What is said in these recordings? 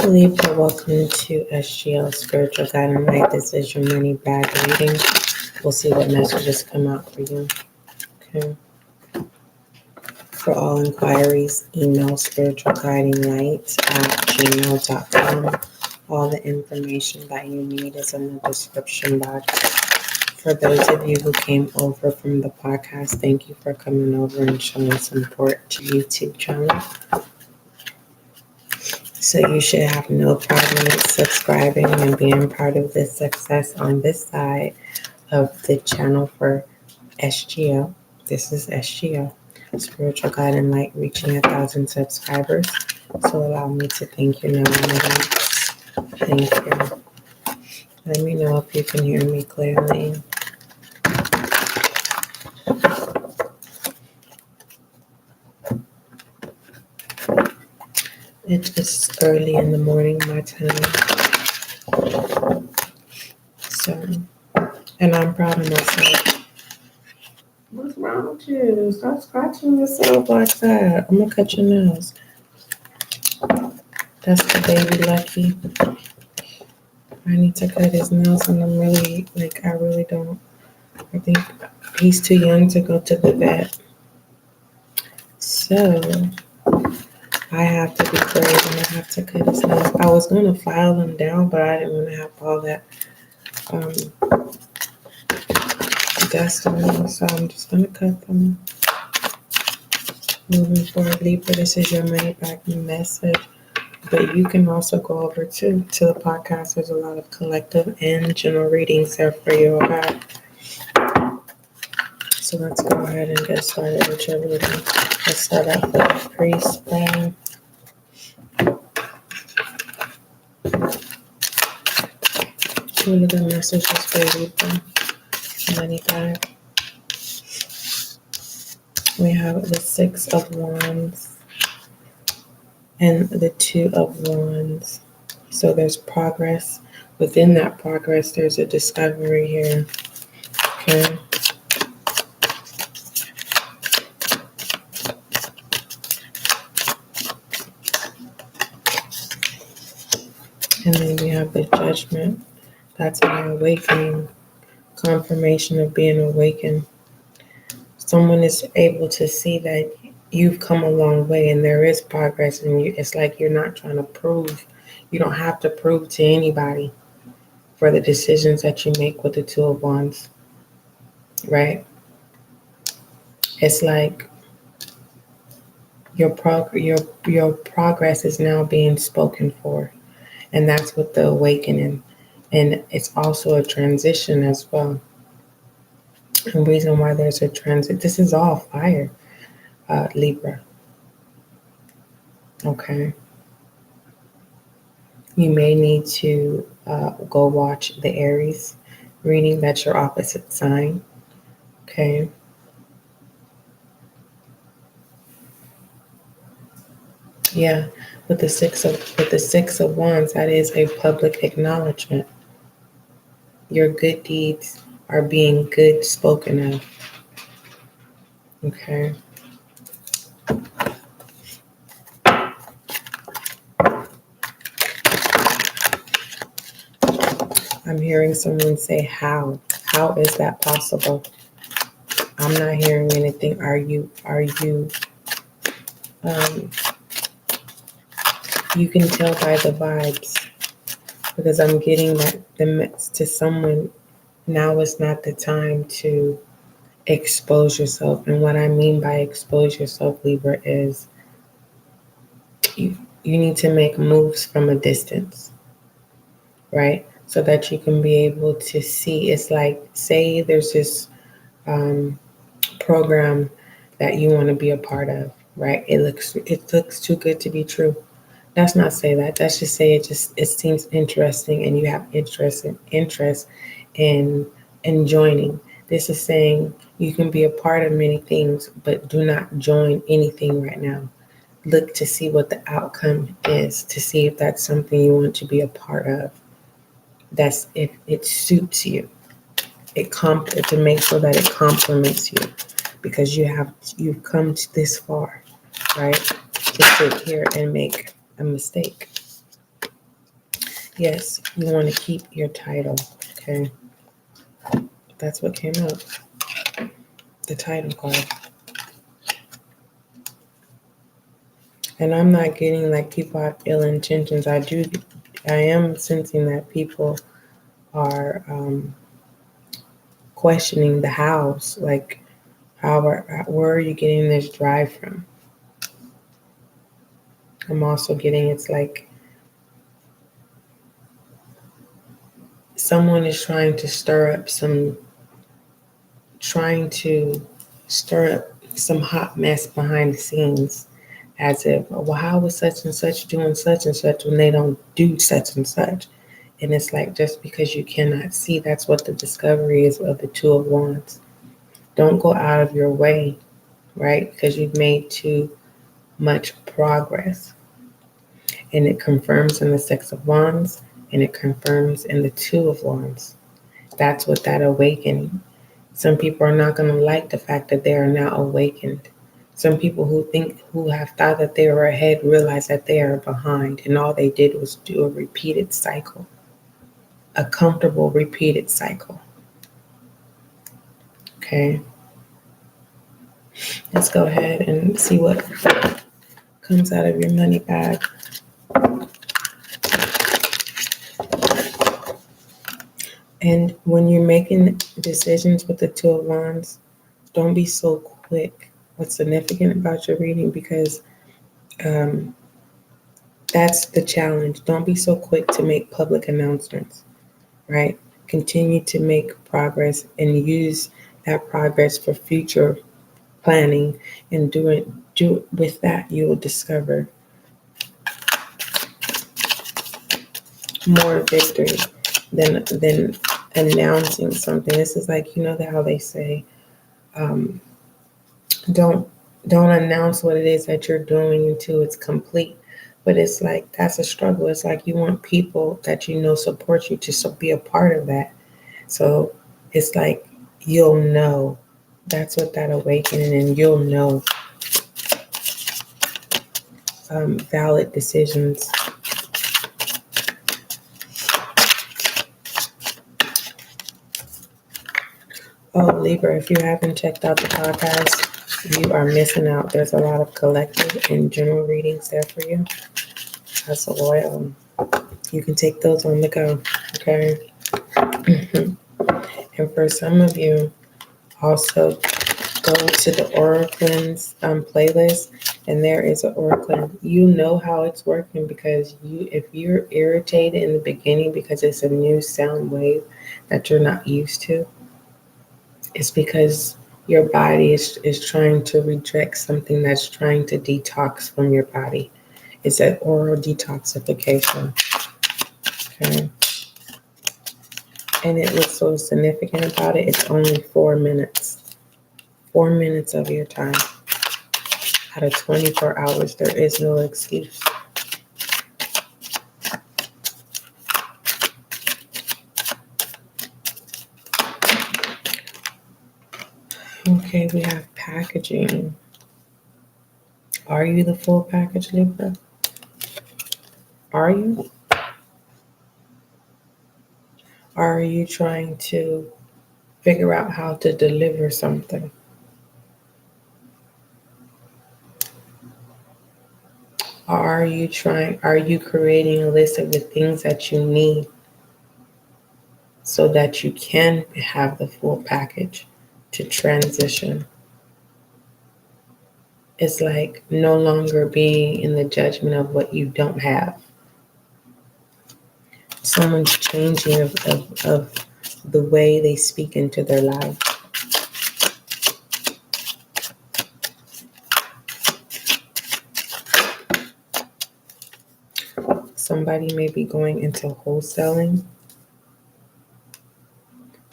Libra, welcome to SGL Spiritual Guiding Light. This is your money bag reading. We'll see what messages come out for you. Okay. For all inquiries, email spiritualguidinglight@gmail.com. All the information that you need is in the description box. For those of you who came over from the podcast, thank you for coming over and showing support to YouTube channel. So you should have no problem with subscribing and being part of this success on this side of the channel for SGL. This is SGL, Spiritual Guiding Light, reaching 1,000 subscribers. So allow me to thank you now in advance. Thank you. Let me know if you can hear me clearly. It's early in the morning, my time. So, and I'm proud of myself. What's wrong with you? Stop scratching yourself like that. I'm gonna cut your nails. That's the baby Lucky. I need to cut his nails, and I'm really, I really don't. I think he's too young to go to the vet. So, I have to be brave and I have to cut his nails. I was going to file them down, but I didn't want to have all that dust on them, so I'm just going to cut them. Moving forward, Libra, this is your money back message. But you can also go over to the podcast. There's a lot of collective and general readings there for you, okay? So let's go ahead and get started with your reading. Let's start off with the pre-spread. One of the messages for Libra. Money bag. We have the 6 of Wands and the 2 of Wands. So there's progress. Within that progress, there's a discovery here. Okay. And then we have the Judgment. That's an awakening, confirmation of being awakened. Someone is able to see that you've come a long way and there is progress, and it's like you're not trying to prove. You don't have to prove to anybody for the decisions that you make with the 2 of Wands, right? It's like your progress is now being spoken for, and that's what the awakening. And it's also a transition as well. The reason why there's a transit, this is all fire, Libra. Okay. You may need to go watch the Aries reading. That's your opposite sign. Okay. Yeah. With the six of Wands, that is a public acknowledgement. Your good deeds are being good spoken of. Okay. I'm hearing someone say, how? How is that possible? I'm not hearing anything. Are you, you can tell by the vibes, because I'm getting that to someone, now is not the time to expose yourself. And what I mean by expose yourself, Libra, is you need to make moves from a distance, right? So that you can be able to see. It's like, say there's this program that you want to be a part of, right? It looks too good to be true. Let's not say that. Let's just say it seems interesting, and you have interest in joining. This is saying you can be a part of many things, but do not join anything right now. Look to see what the outcome is, to see if that's something you want to be a part of. That's if it suits you. To make sure that it complements you, because you've come this far, right? To sit here and make a mistake. Yes, you want to keep your title. Okay. That's what came up. The title card. And I'm not getting like people have ill intentions. I am sensing that people are questioning the hows. Like, where are you getting this drive from? I'm also getting it's like someone is trying to stir up some hot mess behind the scenes, as if, well, how was such and such doing such and such when they don't do such and such? And it's like, just because you cannot see, that's what the discovery is of the Two of Wands. Don't go out of your way, right? Because you've made too much progress. And it confirms in the Six of Wands, and it confirms in the Two of Wands. That's what that awakening. Some people are not going to like the fact that they are now awakened. Some people who have thought that they were ahead realize that they are behind, and all they did was do a repeated cycle, a comfortable repeated cycle. Okay, let's go ahead and see what comes out of your money bag. And when you're making decisions with the Two of Wands, don't be so quick. What's significant about your reading, because that's the challenge. Don't be so quick to make public announcements, right? Continue to make progress and use that progress for future planning, and do with that you will discover more victory than announcing something. This is like, how they say, um, don't don't announce what it is that you're doing until it's complete. But it's like, that's a struggle. It's like you want people that support you to be a part of that. So it's like, you'll know. That's what that awakening, and you'll know valid decisions. Oh, Libra, if you haven't checked out the podcast, you are missing out. There's a lot of collective and general readings there for you. That's a loyal. You can take those on the go, okay? And for some of you, also go to the Oracle's playlist, and there is an Oracle. You know how it's working, because if you're irritated in the beginning because it's a new sound wave that you're not used to, it's because your body is trying to reject something that's trying to detox from your body. It's that oral detoxification. Okay. And what's so significant about it, it's only 4 minutes. 4 minutes of your time. Out of 24 hours, there is no excuse. Okay, we have packaging. Are you the full package, Libra? Are you? Or are you trying to figure out how to deliver something? Or are you creating a list of the things that you need so that you can have the full package to transition? It's like no longer being in the judgment of what you don't have. Someone's changing of the way they speak into their life. Somebody may be going into wholesaling.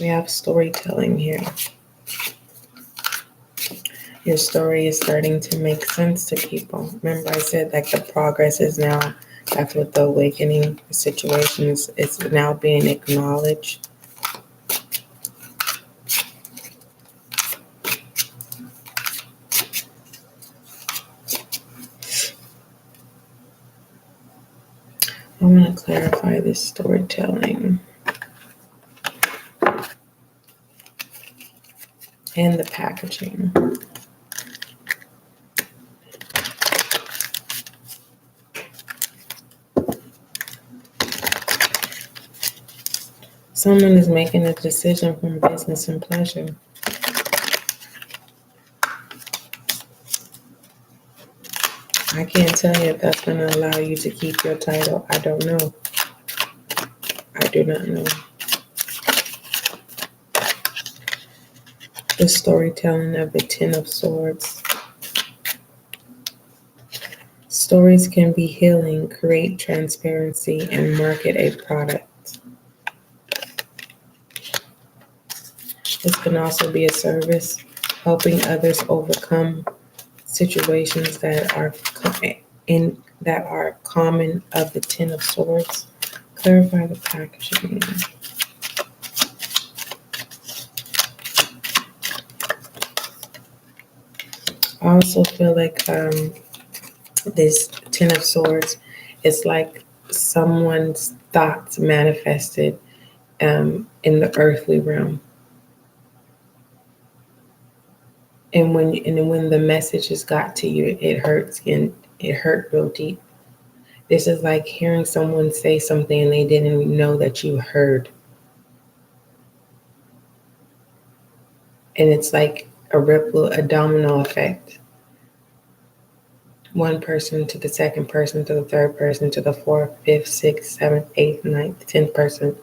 We have storytelling here. Your story is starting to make sense to people. Remember, I said like the progress is now, that's what the awakening situation is. It's now being acknowledged. I want to clarify this storytelling and the packaging. Someone is making a decision from business and pleasure. I can't tell you if that's going to allow you to keep your title. I don't know. I do not know. The storytelling of the Ten of Swords. Stories can be healing, create transparency, and market a product. This can also be a service, helping others overcome situations that are common of the Ten of Swords. Clarify the packaging. I also feel like this Ten of Swords is like someone's thoughts manifested in the earthly realm. And when the messages got to you, it hurts, and it hurt real deep. This is like hearing someone say something and they didn't know that you heard. And it's like a ripple, a domino effect. One person to the second person, to the third person, to the fourth, fifth, sixth, seventh, eighth, ninth, 10th person.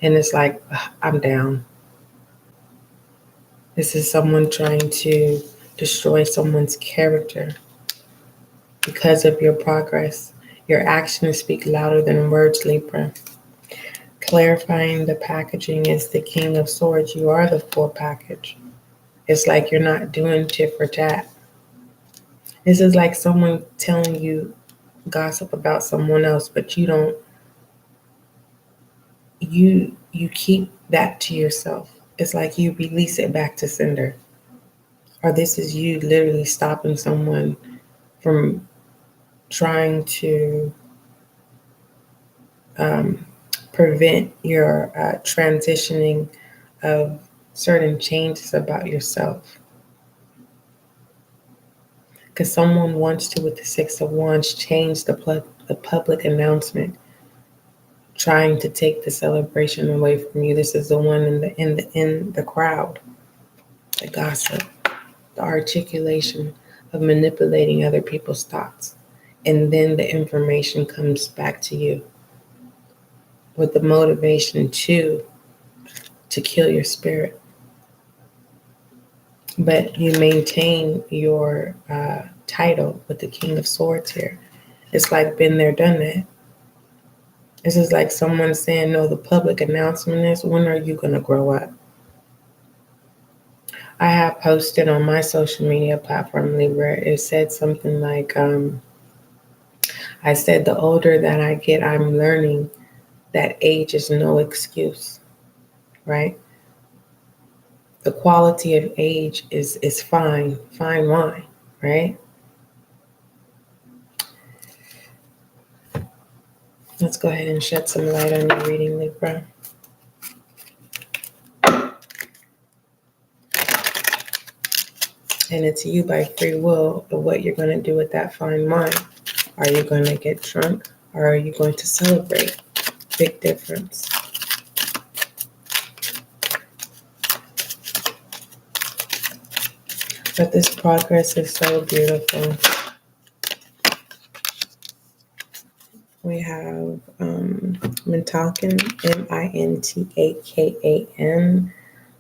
And it's like, I'm down. This is someone trying to destroy someone's character because of your progress. Your actions speak louder than words, Libra. Clarifying the packaging is the King of Swords. You are the full package. It's like you're not doing tit for tat. This is like someone telling you gossip about someone else, but you don't. You keep that to yourself. It's like you release it back to sender. Or this is you literally stopping someone from trying to prevent your transitioning of certain changes about yourself. Because someone wants to, with the Six of Wands, change the public announcement, trying to take the celebration away from you. This is the one in the crowd, the gossip, the articulation of manipulating other people's thoughts, and then the information comes back to you with the motivation to kill your spirit. But you maintain your title with the King of Swords here. It's like been there, done that. This is like someone saying, no, the public announcement is, when are you going to grow up? I have posted on my social media platform, Libra. It said something like, I said, the older that I get, I'm learning that age is no excuse, right? The quality of age is fine wine, right? Let's go ahead and shed some light on your reading, Libra. And it's you by free will of what you're going to do with that fine wine. Are you going to get drunk, or are you going to celebrate? Big difference. But this progress is so beautiful. We have Mintakan, Mintakan,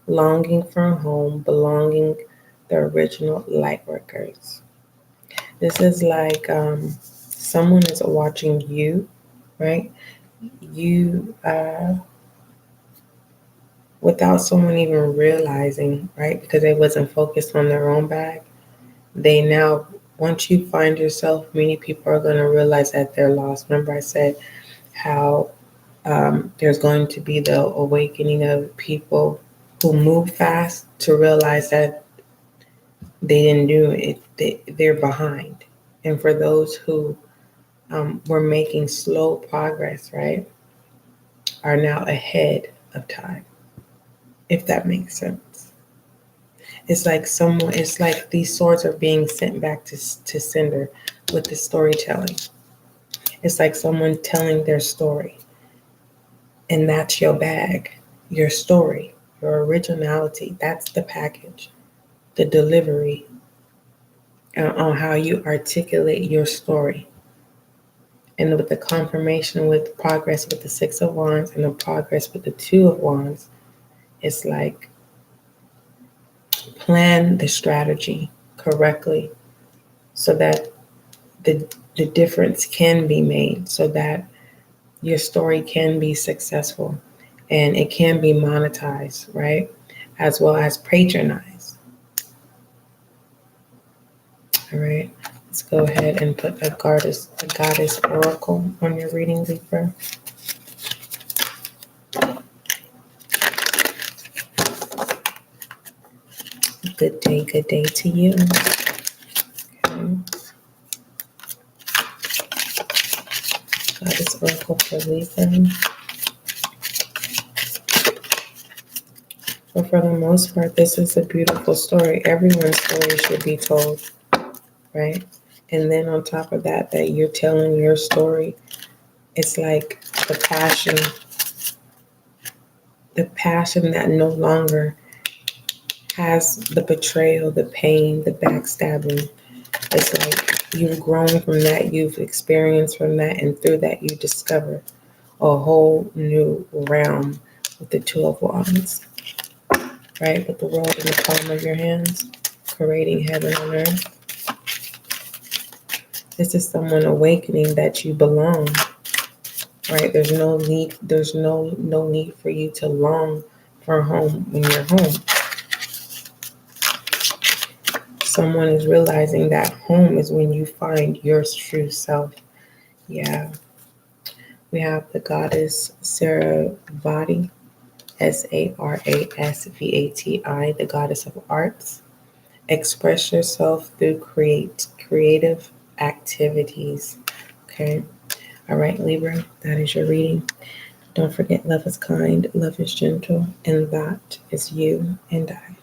longing for home, belonging, the original light workers. This is like someone is watching you, right? You, without someone even realizing, right? Because they wasn't focused on their own bag. They now, once you find yourself, many people are going to realize that they're lost. Remember I said how there's going to be the awakening of people who move fast to realize that they didn't do it. They're behind. And for those who were making slow progress, right, are now ahead of time, if that makes sense. It's like these swords are being sent back to sender with the storytelling. It's like someone telling their story, and that's your bag, your story, your originality. That's the package, the delivery, on how you articulate your story. And with the confirmation with progress with the Six of Wands and the progress with the Two of Wands, it's like plan the strategy correctly so that the difference can be made, so that your story can be successful and it can be monetized, right? As well as patronized. All right. Let's go ahead and put a goddess oracle on your reading, Libra. Good day to you. Okay. Goddess oracle for Libra. But for the most part, this is a beautiful story. Everyone's story should be told, right? And then on top of that, that you're telling your story, it's like the passion that no longer has the betrayal, the pain, the backstabbing. It's like you've grown from that, you've experienced from that, and through that you discover a whole new realm with the Two of Wands, right? With the world in the palm of your hands, creating heaven on earth. This is someone awakening that you belong, right? There's no need for you to long for a home when you're home. Someone is realizing that home is when you find your true self. Yeah. We have the goddess Saravati, Sarasvati, the goddess of arts. Express yourself through creative activities. Okay. All right, Libra, that is your reading. Don't forget, love is kind, love is gentle, and that is you and I.